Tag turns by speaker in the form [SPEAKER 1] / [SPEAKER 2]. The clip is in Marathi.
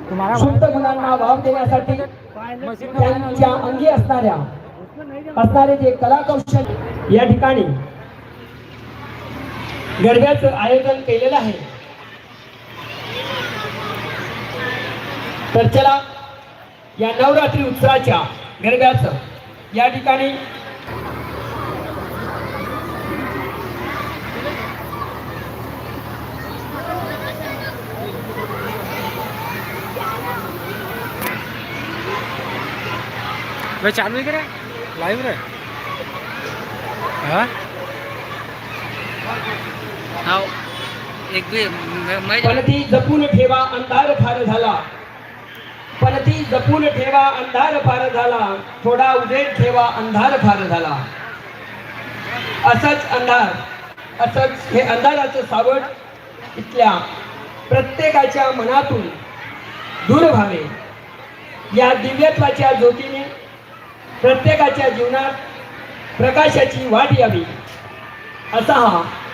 [SPEAKER 1] शुद्ध गुणांना वाव देण्यासाठी त्यांच्या अंगी असणारे जे कला कौशल्य या ठिकाणी गरब्याचं आयोजन केलेलं आहे. तर चला या नवरात्री उत्सवाच्या गरब्याचं या ठिकाणी
[SPEAKER 2] वे चालू आहे का रे लाईव्ह रे हां
[SPEAKER 3] हाव एक बी
[SPEAKER 1] पण ती जपून ठेवा अंधार फार झाला. पण ती जपून ठेवा अंधार फार झाला. थोडा उजेड ठेवा अंधार फार झाला. असंच हे अंधाराचं सावट इथल्या प्रत्येकाच्या मनातून दूर व्हावे. या दिव्यत्वाच्या ज्योतीने प्रत्येकाच्या जीवनात प्रकाशाची वाट यावी असा हा